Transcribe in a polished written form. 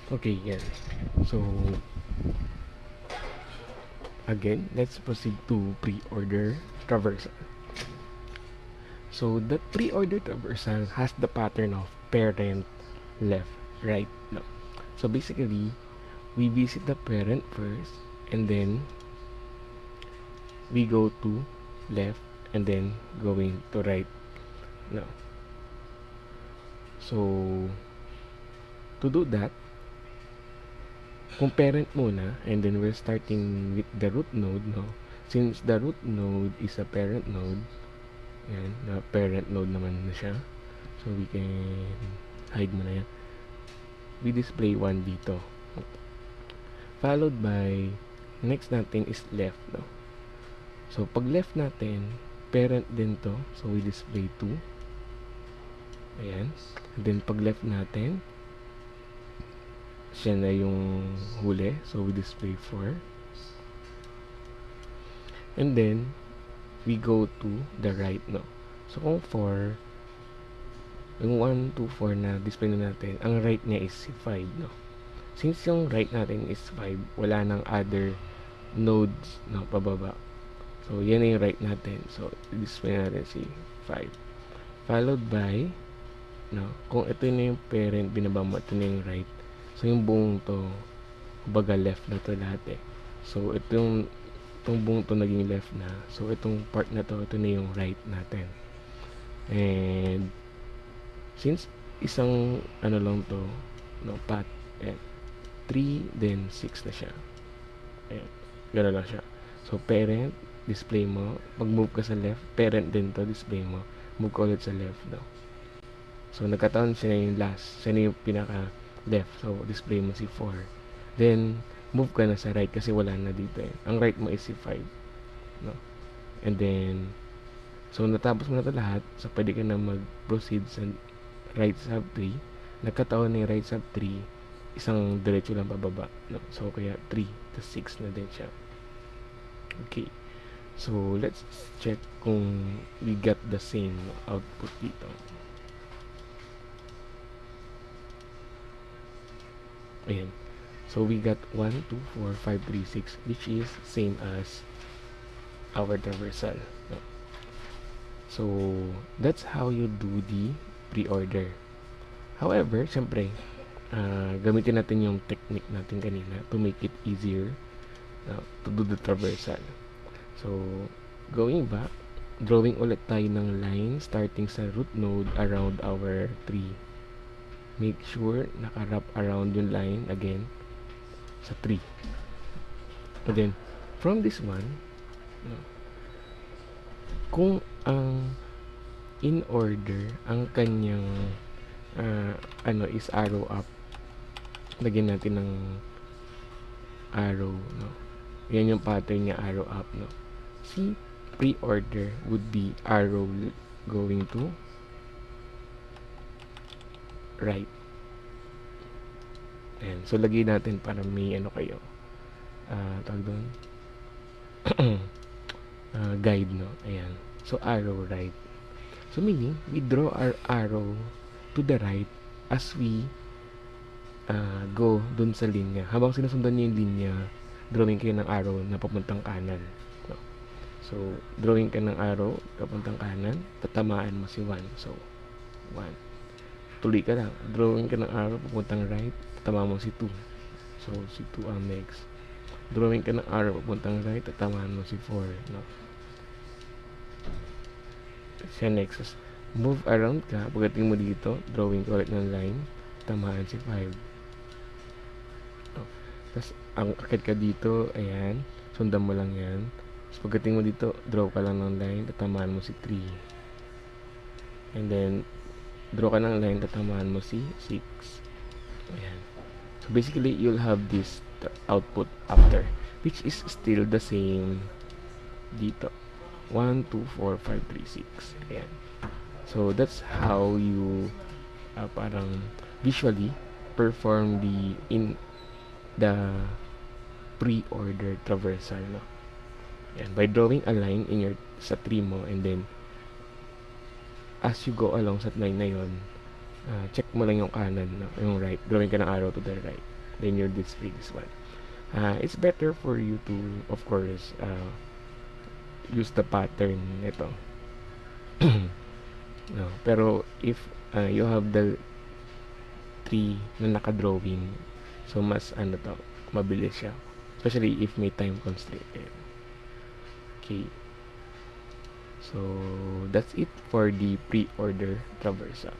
Okay, yan. So, again, let's proceed to pre-order traversal. So, that pre-order traversal has the pattern of parent, left, right, no. So, basically, we visit the parent first, and then we go to left, and then going to right, no. So, to do that, kung parent muna, and then we're starting with the root node, no? Since the root node is a parent node, yan, na parent node naman na siya. So, we can hide mo na yan. We display 1 dito. Followed by, next natin is left, no? So, pag left natin, parent din to. So, we display 2. Ayan. And then, pag left natin, siya na yung huli. So, we display 4. And then, we go to the right, no? So, kung 4, yung 1, 2, 4 na display na natin, ang right niya is si 5, no? Since yung right natin is 5, wala nang other nodes, no, pababa. So, yan na yung right natin. So, display natin si 5. Followed by, no, kung ito na yung parent, binaba mo, ito na yung right. So, yung buong to, baga left na to lahat eh. So, itong buong to naging left na. So, itong part na to, ito na yung right natin. And, since isang, ano lang to, no, path, and 3, then 6 na siya. Ayan, gano'n lang siya. So, parent, display mo. Mag-move ka sa left, parent din to, display mo. Move ka ulit sa left, no. So, nagkataon siya na yung last. Siya na yung pinaka left. So, display mo si 4. Then, move ka na sa right kasi wala na dito eh. Ang right mo is si 5. No? And then, so, natapos mo na ito lahat. So, pwede ka na mag-proceed sa right sub 3. Nagkataon na yung right sub 3. Isang diretso lang pababa. No? So, kaya 3 to 6 na din siya. Okay. So, let's check kung we got the same output dito. Ayan. So, we got 1, 2, 4, 5, 3, 6, which is same as our traversal. No? So, that's how you do the pre-order. However, syempre, gamitin natin yung technique natin kanina to make it easier to do the traversal. So, going back, drawing ulit tayo ng line starting sa root node around our tree. Make sure naka-wrap around yung line again sa tree. And then, from this one, no, kung ang in order ang kanyang ano is arrow up, lagyan natin ng arrow, no. Yan yung pattern niya, arrow up, no. Si pre-order would be arrow going to right. Ayan. So, lagay natin para may ano kayo. Tawag doon. Guide, no? Ayan. So, arrow right. So, meaning, we draw our arrow to the right as we go dun sa linya. Habang sinusundan niyo yung linya, drawing kayo ng arrow na papuntang kanan. No? So, drawing ka ng arrow papuntang kanan, tatamaan mo si 1. So, 1. Tuloy ka lang. Drawing ka ng arrow papuntang right, tatamaan mo si 2. So, si 2 ang next. Drawing ka ng arrow papuntang right, tatamaan mo si 4. No? Siya next. Move around ka. Pagdating mo dito, drawing ka ulit ng line, tamaan si 5. No? Tapos, ang akit ka dito, ayan. Sundan mo lang yan. Tapos, pagdating mo dito, draw ka lang ng line, tatamaan mo si 3. And then, draw ka ng line, tatamaan mo si 6. Ayan. So, basically, you'll have this output after, which is still the same dito. 1, 2, 4, 5, 3, 6. Ayan. So, that's how you parang visually perform the pre-order traversal, no? Ayan. By drawing a line in your sa tree mo, and then as you go along sa line na yon, check mo lang yung kanan, no? Yung right. Drawing ka ng arrow to the right. then you display this one. It's better for you to, of course, use the pattern nito. No, pero if you have the tree na naka-drawing, so mas ano to, mabilis siya. Especially if may time constraint. Okay. So, that's it for the pre-order traversa.